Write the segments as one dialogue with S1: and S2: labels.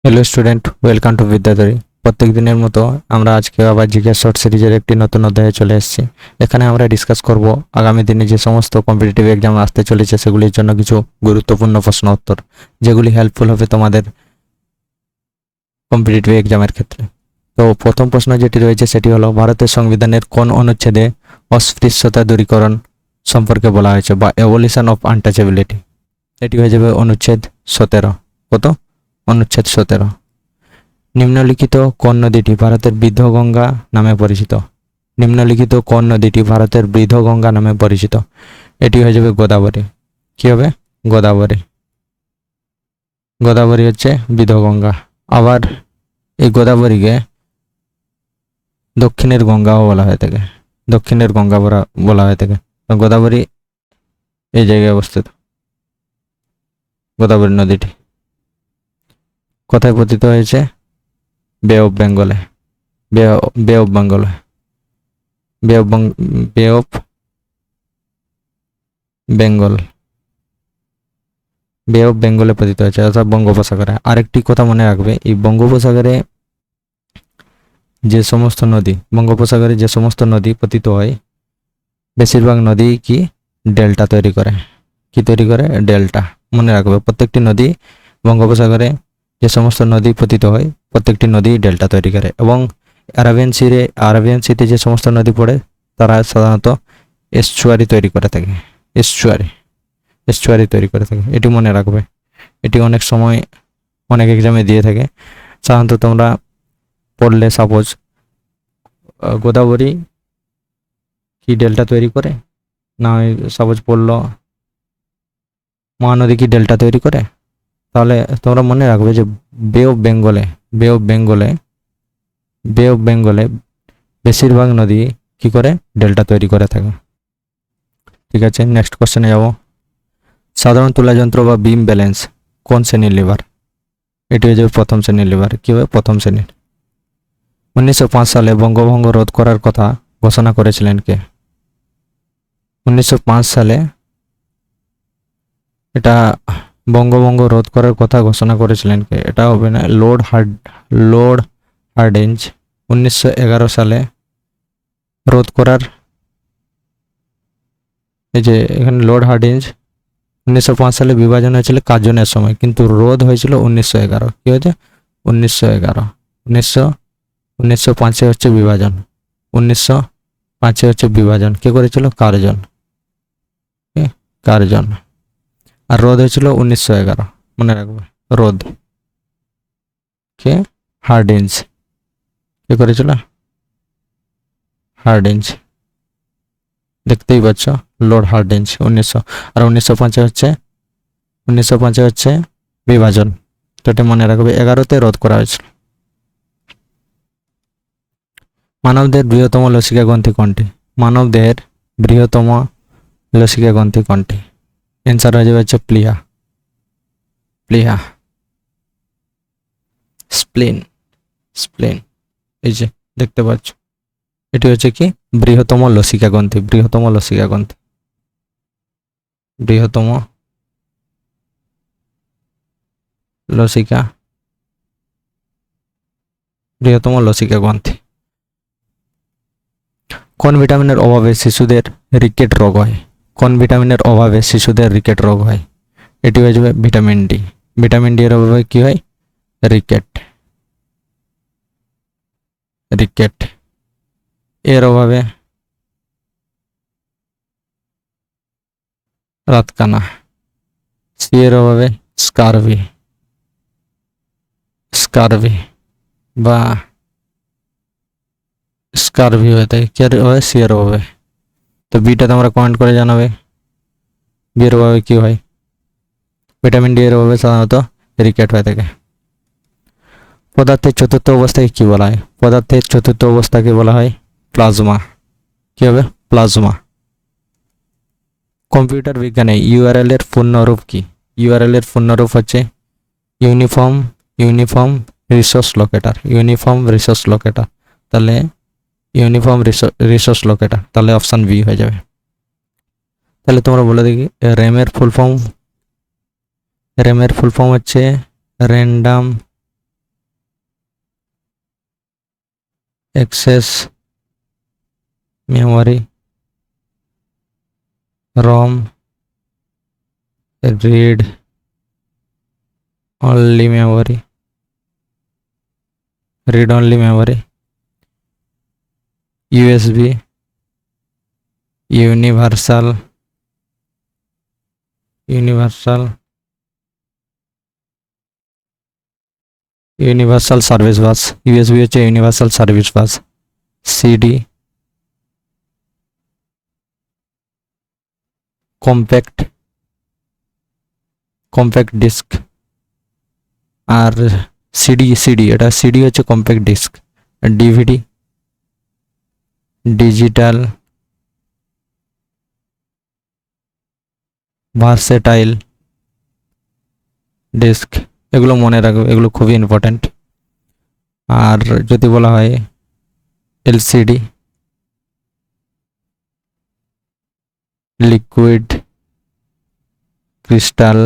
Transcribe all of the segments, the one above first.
S1: Hello student, welcome to Bidyadhari. প্রত্যেক দিনের মতো আমরা আজকে আবার জিজ্ঞাসা শর্ট সিরিজের একটি নতুন অধ্যায়ে চলে এসেছি। এখানে আমরা ডিসকাস করব আগামী দিনে যে সমস্ত কম্পিটিটিভ এক্সাম আসতে চলেছে সেগুলির জন্য কিছু গুরুত্বপূর্ণ প্রশ্ন উত্তর, যেগুলি হেল্পফুল হবে তোমাদের কম্পিটিটিভ এক্সামের ক্ষেত্রে। তো প্রথম প্রশ্ন যেটি রয়েছে সেটি হলো, ভারতের সংবিধানের কোন অনুচ্ছেদে অস্পৃশ্যতা দূরীকরণ সম্পর্কে বলা হয়েছে, বা অ্যাবলিশন অফ আনটাচেবিলিটি? এটি হয়ে যাবে অনুচ্ছেদ 17। কত? অনুচ্ছেদ 17। নিম্নলিখিত কোন নদীটি ভারতের বৃদ্ধগঙ্গা নামে পরিচিত? নিম্নলিখিত কোন নদীটি ভারতের বৃদ্ধগঙ্গা নামে পরিচিত? এটি হয়ে যাবে গোদাবরী। কি হবে? গোদাবরী। গোদাবরী হচ্ছে বৃদ্ধগঙ্গা। আবার এই গোদাবরীকে দক্ষিণের গঙ্গাও বলা হয়ে থাকে, দক্ষিণের গঙ্গা বলা হয়ে থাকে। গোদাবরী এই জায়গায় অবস্থিত। গোদাবরী নদীটি কোথায় পতিত হয়েছে? বে অফ বেঙ্গলে। বে অফ বেঙ্গলে। বে অফ বেঙ্গল। বে অফ বেঙ্গলে পতিত হয়েছে, অর্থাৎ বঙ্গোপসাগরে। আরেকটি কথা মনে রাখবে, এই বঙ্গোপসাগরে যে সমস্ত নদী, বঙ্গোপসাগরে যে সমস্ত নদী পতিত হয়, বেশিরভাগ নদী কি ডেল্টা তৈরি করে। কি তৈরি করে? ডেল্টা। মনে রাখবে, প্রত্যেকটি নদী বঙ্গোপসাগরে যে সমস্ত নদী পতিত হয়, প্রত্যেকটি নদী ডেল্টা তৈরি করে। এবং আরাবিয়ান সিতে যে সমস্ত নদী পড়ে, তারা সাধারণত এস্টুয়ারি তৈরি করে থাকে। এস্টুয়ারি তৈরি করে থাকে, এটি মনে রাখবে। এটি অনেক সময় অনেক এক্সামে দিয়ে থাকে। সাধারণত তোমরা পড়লে, সাপোজ গোদাবরী কি ডেল্টা তৈরি করে, না সাপোজ পড়লো মহানদী কি ডেল্টা তৈরি করে, তাহলে তোমরা মনে রাখবে যে বে অফ বেঙ্গলে বেশিরভাগ নদী কি করে? ডেল্টা তৈরি করে থাকে। ঠিক আছে, নেক্সট কোশ্চেনে যাব। সাধারণ তুলা যন্ত্র বা বিম ব্যালেন্স কোন শ্রেণীর লিভার? এটি হয়ে যাবে প্রথম শ্রেণীর লিভার। কি হবে? প্রথম শ্রেণীর। 1905 সালে বঙ্গভঙ্গ রোধ করার কথা ঘোষণা করেছিলেন কে? 1905 সালে এটা বঙ্গভঙ্গ রোধ করার কথা ঘোষণা করেছিলেন কে? এটা হবে না, লর্ড হার্ডিঞ্জ। 1911 সালে রোধ করার, এই যে এখানে লর্ড হার্ডিঞ্জ 1905 সালে বিভাজন হয়েছিল কার্জনের সময়, কিন্তু রোধ হয়েছিল 1911। কি হয়েছে? 1911। 1905 হচ্ছে বিভাজন। 1905 হচ্ছে বিভাজন। কে করেছিল? কার্জন। কার্জন। আর রোধ হয়েছিল 1911। মনে রাখবে, রোধ কে? হার্ডিঞ্জ। কে করেছিল? হার্ডিঞ্জ। দেখতেই পাচ্ছ, লর্ড হার্ডিঞ্জ 1900। আর 1905 হচ্ছে বিভাজন। তো এটা মনে রাখবে, 11তে রোধ করা হয়েছিল। মানবদেহের বৃহত্তম লসিকা গ্রন্থি কোনটি? মানবদেহের বৃহত্তম লসিকা গ্রন্থি কোনটি? অ্যান্সার হয়ে যাবে হচ্ছে প্লিহা। স্প্লিন। এই যে দেখতে পাচ্ছ, এটি হচ্ছে কি? বৃহত্তম লসিকা গ্রন্থি। বৃহত্তম লসিকা গ্রন্থি। কোন ভিটামিনের অভাবে শিশুদের রিকেট রোগ হয়? কোন ভিটামিনের অভাবে শিশুদের রিকেট রোগ হয়? এটি হয়ে যাবে ভিটামিন ডি। ভিটামিন ডি এর অভাবে কি হয়? রিকেট। এর অভাবে রাতকানা। সি এর অভাবে স্কারভি বা স্কারভি হয়ে থাকে। কি এর অভাবে? সি এর অভাবে। তো বিটা তোমরা কমেন্ট করে জানাবে, বি এর অভাবে কি হয়? ভিটামিন ডি এর অভাবে সাধারণত রিকেট হয়ে থাকে। পদার্থের চতুর্থ অবস্থাকে কি বলা হয়? পদার্থের চতুর্থ অবস্থাকে বলা হয় প্লাজমা। কি হবে? প্লাজমা। কম্পিউটার বিজ্ঞানে ইউআরএল এর পূর্ণরূপ কি? ইউআরএল এর পূর্ণরূপ হচ্ছে ইউনিফর্ম রিসোর্স লোকেটার। তাহলে ইউনিফর্ম রিসোর্স লোকেটার, তাহলে অপশন বি হয়ে যাবে। তাহলে তোমরা বলে দেখি, র্যামের ফুল ফর্ম হচ্ছে random access memory, ROM, read only memory, read only memory, USB, universal universal universal service bus, USB হচ্ছে universal service bus, CD, compact compact disc, আর সিডি এটা সিডি হচ্ছে compact disc, DVD, digital versatile disc. এগুলো মনে রাখবে, এগুলো খুবই important. আর যদি বলা হয় LCD, liquid crystal,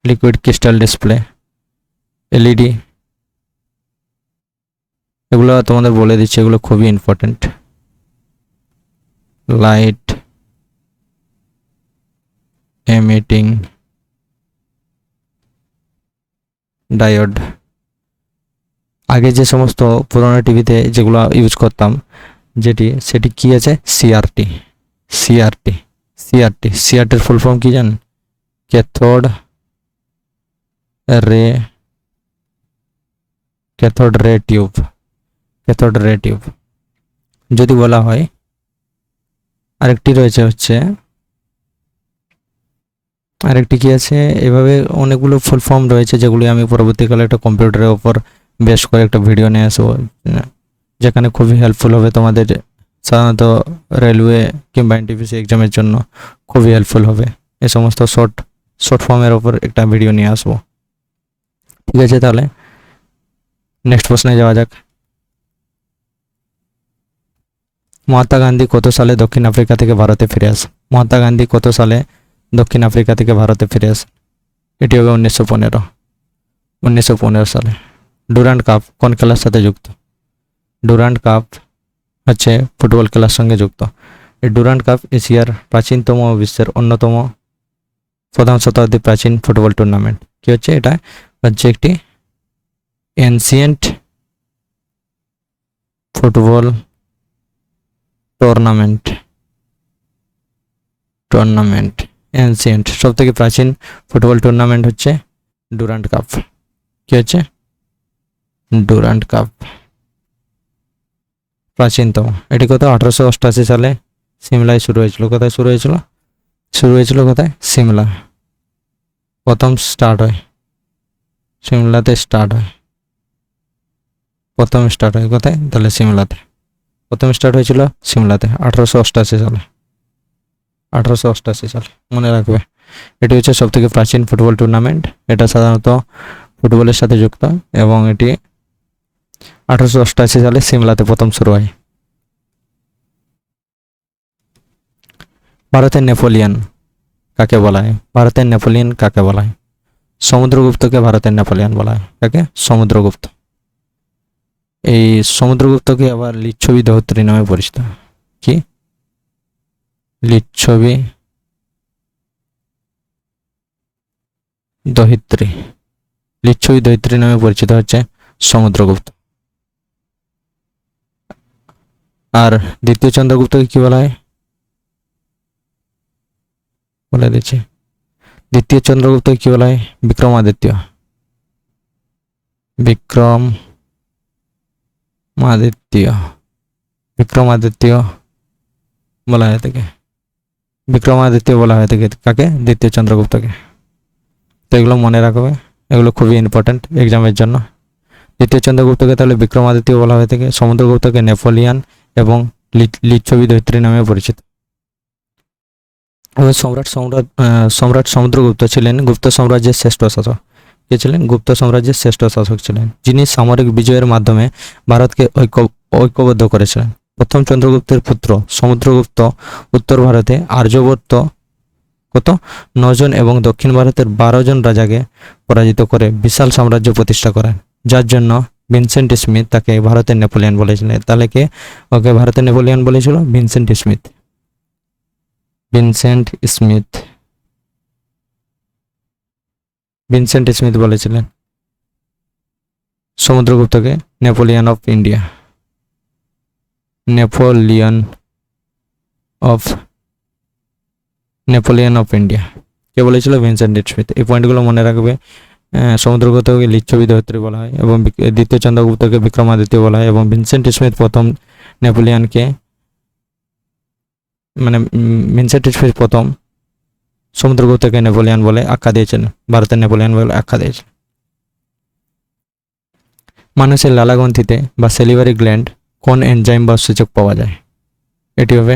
S1: liquid crystal display, LED, এগুলো তোমাদের বলে দিচ্ছি, এগুলো খুবই ইম্পর্ট্যান্ট। Light emitting diode. আগে যে সমস্ত পুরোনো টিভিতে যেগুলো ইউজ করতাম সেটি কি আছে, সিআরটির ফুল ফর্ম কি জানেন? Cathode ray tube. যদি বলা হয় আরেকটি রয়েছে হচ্ছে, আরেকটি কি আছে, এভাবে অনেকগুলো ফুল ফর্ম রয়েছে যেগুলি আমি পরবর্তীকালে একটা কম্পিউটারের ওপর বেশ করে একটা ভিডিও নিয়ে আসবো, যেখানে খুবই হেল্পফুল হবে তোমাদের, সাধারণত রেলওয়ে কিংবা এনটিপিসি এক্সামের জন্য খুবই হেল্পফুল হবে। এই সমস্ত শর্ট ফর্মের ওপর একটা ভিডিও নিয়ে আসবো। ঠিক আছে, তাহলে নেক্সট প্রশ্নে যাওয়া যাক। মহাত্মা গান্ধী কত সালে দক্ষিণ আফ্রিকা থেকে ভারতে ফিরে আসেন? মহাত্মা গান্ধী কত সালে দক্ষিণ আফ্রিকা থেকে ভারতে ফিরে আসেন? এটি হবে 1915 সালে। ডুরান্ড কাপ কোন খেলার সাথে যুক্ত? ডুরান্ড কাপ হচ্ছে ফুটবল খেলার সঙ্গে যুক্ত। এই ডুরান্ড কাপ এশিয়ার প্রাচীনতম ও বিশ্বের অন্যতম প্রথম শতাব্দী প্রাচীন ফুটবল টুর্নামেন্ট। কি হচ্ছে? এটা হচ্ছে একটি এনসিয়েন্ট ফুটবল টুর্নামেন্ট। এনসিয়েন্ট সব থেকে প্রাচীন ফুটবল টুর্নামেন্ট হচ্ছে ডুরান্ড কাপ। কি হচ্ছে? ডুরান্ড কাপ প্রাচীনতম। এটি কত? 1888 সালে সিমলায় শুরু হয়েছিল। কোথায় শুরু হয়েছিল? কোথায়? সিমলা। প্রথম স্টার্ট হয় সিমলাতে, প্রথম স্টার্ট হয় কোথায়? তাহলে সিমলাতে। প্রথম স্টার্ট হয়েছিল সিমলাতে 1888 সালে। মনে রাখবে, এটি হচ্ছে সব থেকে প্রাচীন ফুটবল টুর্নামেন্ট। এটা সাধারণত ফুটবলের সাথে যুক্ত এবং এটি 1888 সালে সিমলাতে প্রথম শুরু হয়। ভারতের নেপোলিয়ন কাকে বলা হয়? সমুদ্রগুপ্তকে ভারতের নেপোলিয়ন বলা হয়। কাকে? সমুদ্রগুপ্ত। এই সমুদ্রগুপ্তকে আবার লিচ্ছবি দহত্রী নামে পরিচিত। কি? লিচ্ছবি দহিত্রী নামে পরিচিত হচ্ছে সমুদ্রগুপ্ত। আর দ্বিতীয় চন্দ্রগুপ্তকে কি বলা হয়? বলে দিচ্ছি, দ্বিতীয় চন্দ্রগুপ্তকে কি বলা হয়? বিক্রমাদিত্য বলা হয় থেকে। বিক্রমাদিত্য বলা হয় থেকে কাকে? দ্বিতীয় চন্দ্রগুপ্তকে। তো এগুলো মনে রাখবে, এগুলো খুবই ইম্পর্টেন্ট এক্সামের জন্য। দ্বিতীয় চন্দ্রগুপ্তকে তাহলে বিক্রমাদিত্য বলা হয় থেকে, সমুদ্রগুপ্তকে নেপোলিয়ান এবং লিচ্ছবি দৈত্রী নামে পরিচিত। সম্রাট সমুদ্রগুপ্ত ছিলেন গুপ্ত সাম্রাজ্যের শ্রেষ্ঠ শাসক। কে ছিলেন? গুপ্ত সাম্রাজ্যের শ্রেষ্ঠ শাসক ছিলেন, যিনি সামরিক বিজয়ের মাধ্যমে ভারতকে ঐক্যবদ্ধ করেছিলেন। প্রথম চন্দ্রগুপ্তের পুত্র সমুদ্রগুপ্ত উত্তর ভারতে আর্যভট্ট কত 9 জন এবং দক্ষিণ ভারতের 12 জন রাজাকে পরাজিত করে বিশাল সাম্রাজ্য প্রতিষ্ঠা করেন, যার জন্য ভিনসেন্ট স্মিথ তাকে ভারতের নেপোলিয়ন বলেছিলেন। তাহলে কে ওকে ভারতের নেপোলিয়ন বলেছিল? Vincent Smith. Vincent Smith Vincent Smith বলেছিলেন সমুদ্রগুপ্তকে Napoleon of India. Napoleon of India কে বলেছিল? Vincent Smith. এই পয়েন্টগুলো মনে রাখবে। সমুদ্রগুপ্তকে লিচ্ছবি ধরিত্রী বলা হয় এবং দ্বিতীয় চন্দ্রগুপ্তকে বিক্রমাদিত্য বলা হয় এবং ভিনসেন্ট স্মিথ প্রথম নেপোলিয়নকে ভিনসেন্ট স্মিথ প্রথম সমুদ্রগুপ্তকে নেপোলিয়ন বলে আখ্যা দিয়েছেন, ভারতের নেপোলিয়ন বলে আখ্যা দিয়েছেন। মানুষের লালাগ্রন্থিতে বা সেলিভারি গ্ল্যান্ড কোন এনজাইম বা সূচক পাওয়া যায়? এটি হবে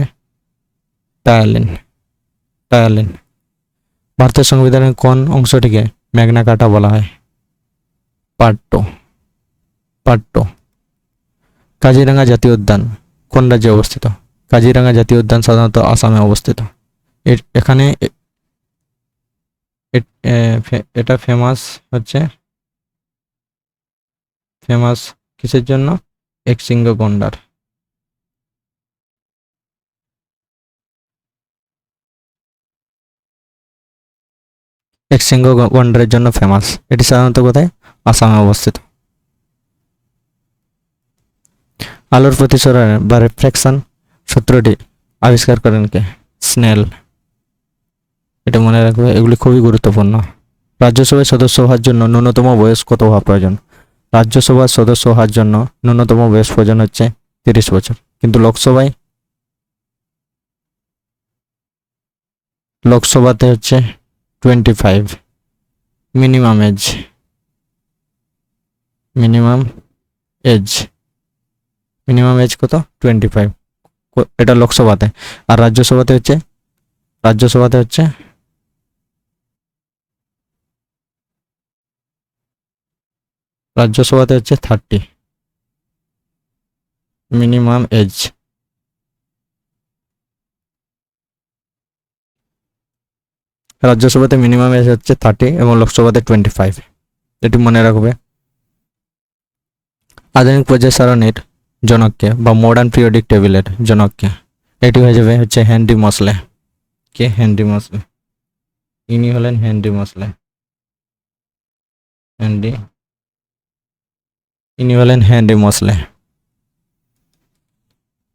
S1: টায়ালিন। ভারতের সংবিধানের কোন অংশটিকে ম্যাগনা কার্টা বলা হয়? Part two. কাজিরাঙ্গা জাতীয় উদ্যান কোন রাজ্যে অবস্থিত? কাজিরাঙ্গা জাতীয় উদ্যান সাধারণত আসামে অবস্থিত। এখানে এটা ফেমাস কিসের জন্য? একশৃঙ্গ গন্ডার। একশৃঙ্গ গন্ডারের জন্য ফেমাস। এটি সাধারণত কোথায়? আসামে অবস্থিত। আলোর প্রতিসরণ বা রিফ্লেকশন সূত্রটি আবিষ্কার করেন কে? স্নেল। এটা মনে রাখবে, এগুলি খুবই গুরুত্বপূর্ণ। রাজ্যসভায় সদস্য হওয়ার জন্য ন্যূনতম বয়স কত হওয়া প্রয়োজন? রাজ্যসভার সদস্য হওয়ার জন্য ন্যূনতম বয়স প্রয়োজন হচ্ছে 30 বছর, কিন্তু লোকসভাতে হচ্ছে 25 মিনিমাম এজ কত? 25। এটা লোকসভাতে। আর রাজ্যসভাতে হচ্ছে 30 মিনিমাম এজ। রাজ্যসভাতে মিনিমাম এজ হচ্ছে 30 এবং লোকসভাতে 25। এটি মনে রাখবে। আধুনিক পর্যায় সারণীর জনককে বা মডার্ন পিরিয়ডিক টেবিলের জনককে? এটি হয়ে যাবে হচ্ছে হেনরি মসলে। কে? হেনরি মসলে। ইনি হলেন হেনরি মসলে।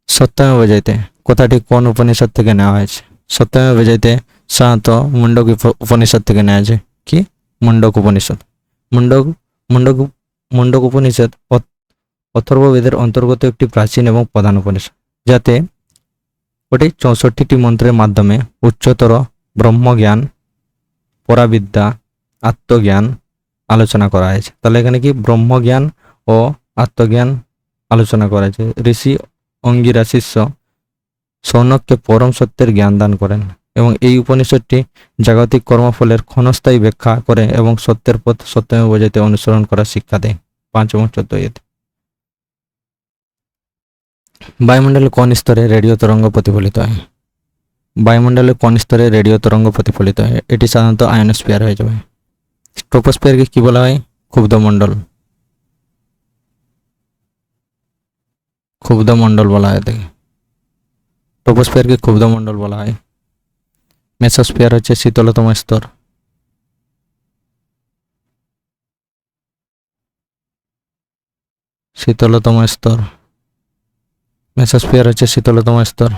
S1: সত্যমেব জয়তে কথাটি কোন উপনিষদ থেকে নেওয়া হয়েছে? সত্যমেব জয়তে সাধারণত মুন্ডক উপনিষদ থেকে নেওয়া হয়েছে। কি? মুন্ডক উপনিষদ। মুন্ডক উপনিষদ অথর্ববেদের অন্তর্গত একটি প্রাচীন এবং প্রধান উপনিষদ, যাতে ওটি 64টি মন্ত্রের মাধ্যমে উচ্চতর ব্রহ্মজ্ঞান, পরাবিদ্যা, আত্মজ্ঞান আলোচনা করা হয়েছে। তাহলে এখানে কি ব্রহ্মজ্ঞান ও আত্মজ্ঞান আলোচনা করা হয়েছে। ঋষি অঙ্গিরা শিষ্য সৌনককে পরম সত্যের জ্ঞান দান করেন এবং এই উপনিষদটি জাগতিক কর্মফলের ক্ষণস্থায়ী ব্যাখ্যা করে এবং সত্যের পথ সত্যমেব জয়তে অনুসরণ করার শিক্ষা দেয়। 5 এবং 14 বায়ুমণ্ডলে কোন স্তরে রেডিও তরঙ্গ প্রতিফলিত হয়? বায়ুমণ্ডলে কোন স্তরে রেডিও তরঙ্গ প্রতিফলিত হয়? এটি সাধারণত আয়নোস্ফিয়ার হয়ে যাবে। ট্রোপোস্ফিয়ারকে কি বলা হয়? ক্ষুব্ধমণ্ডল বলা হয় থাকে। ট্রোপোস্ফিয়ারকে ক্ষুব্ধমণ্ডল বলা হয়। মেসোস্ফিয়ার হচ্ছে শীতলতম স্তর। মেসোস্ফিয়ার হচ্ছে শীতলতম স্তর।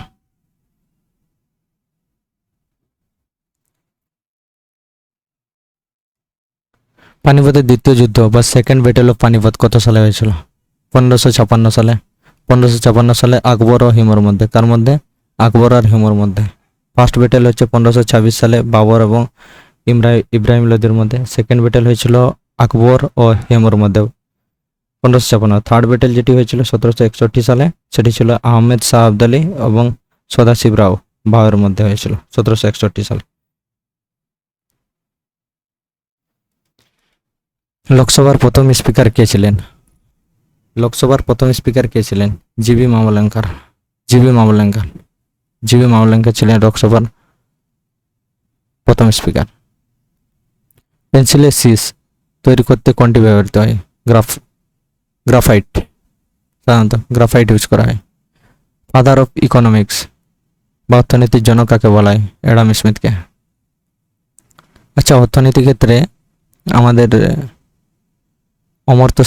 S1: পানিপথের দ্বিতীয় যুদ্ধ বা সেকেন্ড ব্যাটেল অফ পানিপথ কত সালে হয়েছিল? 1556 সালে। 1556 সালে আকবর ও হিমুর মধ্যে। কার মধ্যে? আকবর আর হিমুর মধ্যে। ফার্স্ট ব্যাটেল হচ্ছে 1526 সালে বাবর এবং ইব্রাহিম লোদির মধ্যে। সেকেন্ড ব্যাটেল হয়েছিল আকবর ও হিমুর মধ্যে 1556। থার্ড ব্যাটেল যেটি হয়েছিল 1761 সালে, সেটি ছিল আহমেদ শাহ আবদালি এবং সদাশিব রাও ভাওয়ের মধ্যে হয়েছিল 1761 সালে। লোকসভার প্রথম স্পিকার কে ছিলেন? জিবি মামলাঙ্কার ছিলেন লোকসভার প্রথম স্পিকার। পেন্সিলের শীষ তৈরি করতে কোনটি ব্যবহৃত হয়? গ্রাফাইট, সাধারণত গ্রাফাইট ইউজ করা হয়। ফাদার অফ ইকোনমিক্স বা অর্থনীতির জনক কাকে বলা হয়? অ্যাডাম স্মিথকে। আচ্ছা, অর্থনীতি ক্ষেত্রে আমাদের অমর্ত্য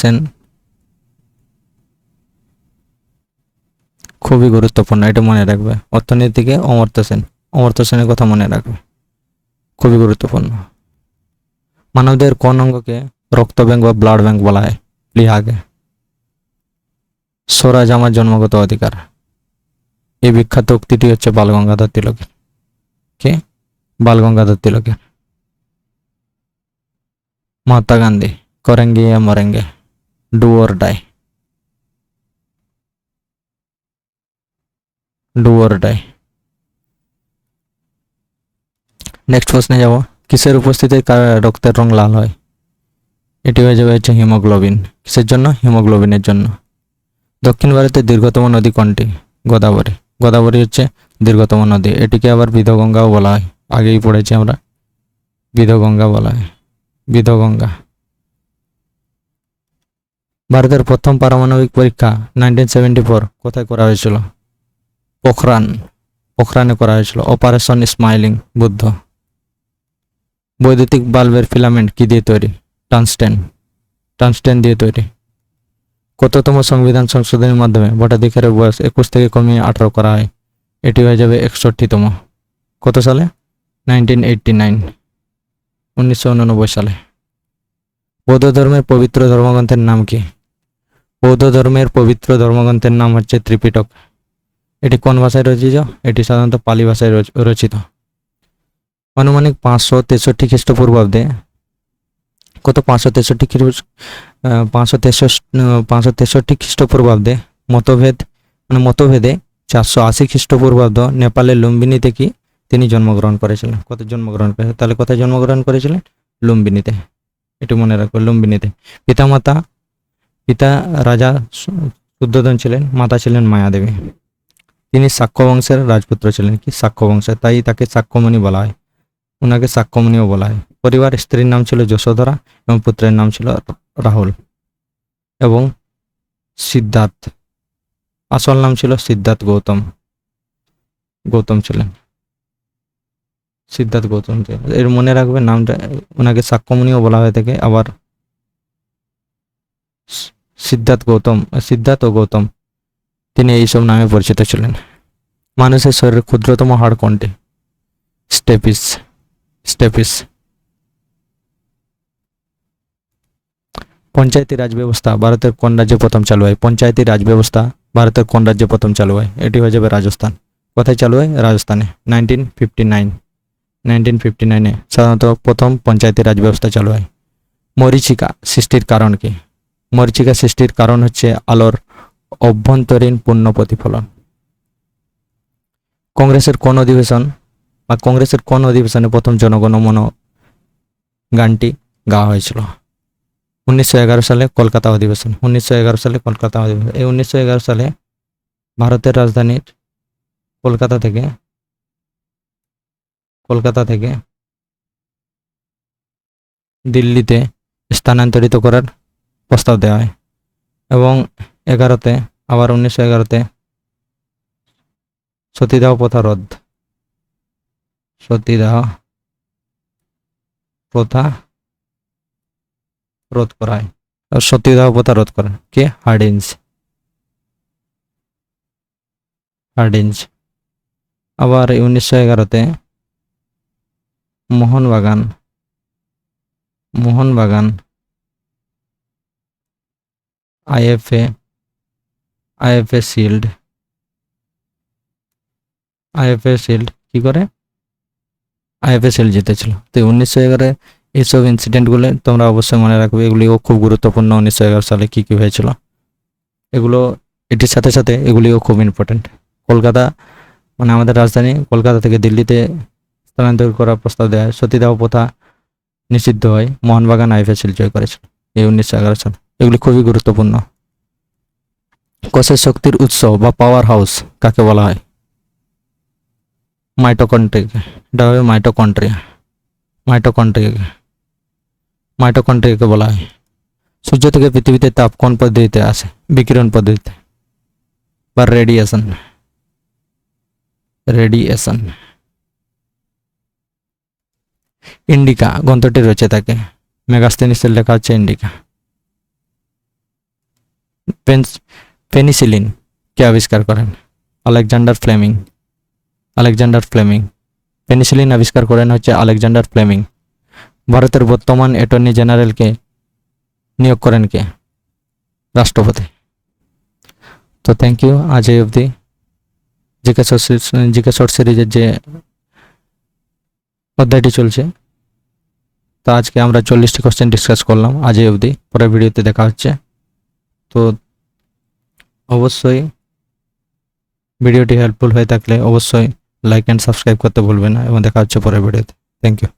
S1: সেন, খুবই গুরুত্বপূর্ণ, এটা মনে রাখবে। অর্থনীতিকে অমর্ত্য সেনের কথা মনে রাখবে, খুবই গুরুত্বপূর্ণ। মানবদের কোন অঙ্গকে রক্ত ব্যাংক বা ব্লাড ব্যাংক বলা হয়? লিহাকে। স্বরাজ আমার জন্মগত অধিকার, এই বিখ্যাত উক্তিটি হচ্ছে বালগঙ্গাধর তিলকের। কে? বালগঙ্গাধর তিলকের। মহাত্মা গান্ধী, করেঙ্গে या মরেঙ্গে, ডু অর ডাই। নেক্সট প্রশ্নে যাব। কিসের উপস্থিতিতে রক্তের রং লাল হয়? এটি হয়ে যাবে হচ্ছে হিমোগ্লোবিন। কিসের জন্য? হিমোগ্লোবিনের জন্য। দক্ষিণ ভারতের দীর্ঘতম নদী কোনটি? গোদাবরী। গোদাবরী হচ্ছে দীর্ঘতম নদী। এটিকে আবার বিধগঙ্গাও বলা হয়, আগেই পড়েছি আমরা, বিধগঙ্গা বলা হয়, বিধগঙ্গা। ভারতের প্রথম পারমাণবিক পরীক্ষা 1974 কোথায় করা হয়েছিল? পোখরানে করা হয়েছিল। Operation smiling Buddha. বৈদ্যুতিক বাল্বের ফিলামেন্ট কি দিয়ে তৈরি? টাংস্টেন দিয়ে তৈরি। কততম সংবিধান সংশোধনের মাধ্যমে ভোটাধিকারের বয়স 21 থেকে কমিয়ে 18 করা হয়? এটি হয়ে যাবে 61তম। কত সালে? 1989 সালে। বৌদ্ধ ধর্মের পবিত্র ধর্মগ্রন্থের নাম কি? বৌদ্ধ ধর্মের পবিত্র ধর্মগ্রন্থের নাম হচ্ছে ত্রিপিটক। এটি কোন ভাষায় রচিত? এটি সাধারণত পালি ভাষায় রচিত। আনুমানিক 563 খ্রিস্টপূর্বাব্দে, কত? 563 খ্রিস্টপূর্বাব্দে মতভেদে 480 খ্রিস্টপূর্বাব্দ নেপালের লুম্বিনীতে কি তিনি জন্মগ্রহণ করেছিলেন? তাহলে কোথায় জন্মগ্রহণ করেছিলেন? লুম্বিনীতে, এটি মনে রাখবো, লুম্বিনীতে। পিতা রাজা শুদ্ধোধন ছিলেন, মাতা ছিলেন মায়াদেবী। তিনি শাক্য বংশের রাজপুত্র ছিলেন। কি? শাক্য বংশের, তাই তাকে শাক্যমণি বলা হয়, ওনাকে শাক্যমণিও বলা হয়। পরিবার স্ত্রীর নাম ছিল যশোধরা এবং পুত্রের নাম ছিল রাহুল এবং সিদ্ধার্থ। আসল নাম ছিল সিদ্ধার্থ গৌতম ছিলেন, সিদ্ধার্থ গৌতম ছিলেন। এর মনে রাখবে নামটা, ওনাকে শাক্যমণিও বলা হয়ে থাকে। আবার সিদ্ধার্থ ও গৌতম, তিনি এইসব নামে পরিচিত ছিলেন। মানুষের শরীরের ক্ষুদ্রতম হাড় কোনটি? স্টেপিস। পঞ্চায়েতি রাজ ব্যবস্থা ভারতের কোন রাজ্যে প্রথম চালু হয়? পঞ্চায়েতি রাজ ব্যবস্থা ভারতের কোন রাজ্যে প্রথম চালু হয়? এটি হয়ে যাবে রাজস্থান। কোথায় চালু হয়? রাজস্থানে। 1959 সাধারণত প্রথম পঞ্চায়েতি রাজ ব্যবস্থা চালু হয়। মরীচিকা সৃষ্টির কারণ কি? মরীচিকা সৃষ্টির কারণ হচ্ছে আলোর অভ্যন্তরীণ পূর্ণ প্রতিফলন। কংগ্রেসের কোন অধিবেশনে প্রথম জনগণ মন গানটি গাওয়া হয়েছিল? 1911 সালে কলকাতা অধিবেশন। এই 1911 সালে ভারতের রাজধানীর কলকাতা থেকে দিল্লিতে স্থানান্তরিত করার প্রস্তাব দেওয়া হয় এবং 1911-তে সতীদাহ প্রথা রোধ করা হয়। সতীদাহ প্রথা রোধ করেন কে? হার্ডিঞ্জ। আবার 1911-তে মোহনবাগান আইএফএ শিল্ড কি করে? আইএফএ শিল্ড জিতেছিল। তো 1911 এইসব ইনসিডেন্টগুলো তোমরা অবশ্যই মনে রাখবে, এগুলিও খুব গুরুত্বপূর্ণ। 1911 সালে কি হয়েছিল এগুলো, এটির সাথে সাথে এগুলিও খুব ইম্পর্টেন্ট। কলকাতা মানে আমাদের রাজধানী কলকাতা থেকে দিল্লিতে স্থানান্তর করার প্রস্তাব দেয়। সতীদাহ প্রথা নিষিদ্ধ হয়। মোহনবাগান আইএফএ শিল্ড জয় করেছিল এই 1911 সালে। এগুলি খুবই গুরুত্বপূর্ণ। কোষের শক্তির উৎস বা পাওয়ার হাউস কাকে বলা হয়? মাইটোকন্ড্রিয়া। এটা হবে মাইটোকন্ড্রিয়া। মাইটোকন্ড্রিয়াকে বলা হয়। সূর্য থেকে পৃথিবীতে তাপ কোন পদ্ধতিতে আসে? বিকিরণ পদ্ধতিতে বা রেডিয়েশন। ইন্ডিকা গ্রন্থটি রয়েছে থাকে, মেগাস্তেনিসের লেখা হচ্ছে ইন্ডিকা। পেনিসিলিন কে আবিষ্কার করেন? Alexander Fleming. পেনিসিলিন আবিষ্কার করেন হচ্ছে আলেকজান্ডার ফ্লেমিং। ভারতের বর্তমান অ্যাটর্নি জেনারেলকে নিয়োগ করেন কে? রাষ্ট্রপতি। তো থ্যাংক ইউ, আজ এই অবধি জিকে শর্ট সিরিজের যে অধ্যায়টি চলছে তা আজকে আমরা 40টি কোশ্চেন ডিসকাস করলাম। আজ এই অবধি, পরের ভিডিওতে দেখা হচ্ছে। তো অবশ্যই ভিডিওটি হেল্পফুল হয়ে থাকলে অবশ্যই লাইক অ্যান্ড সাবস্ক্রাইব করতে ভুলবেন না এবং দেখা হচ্ছে পরের ভিডিওতে। Thank you.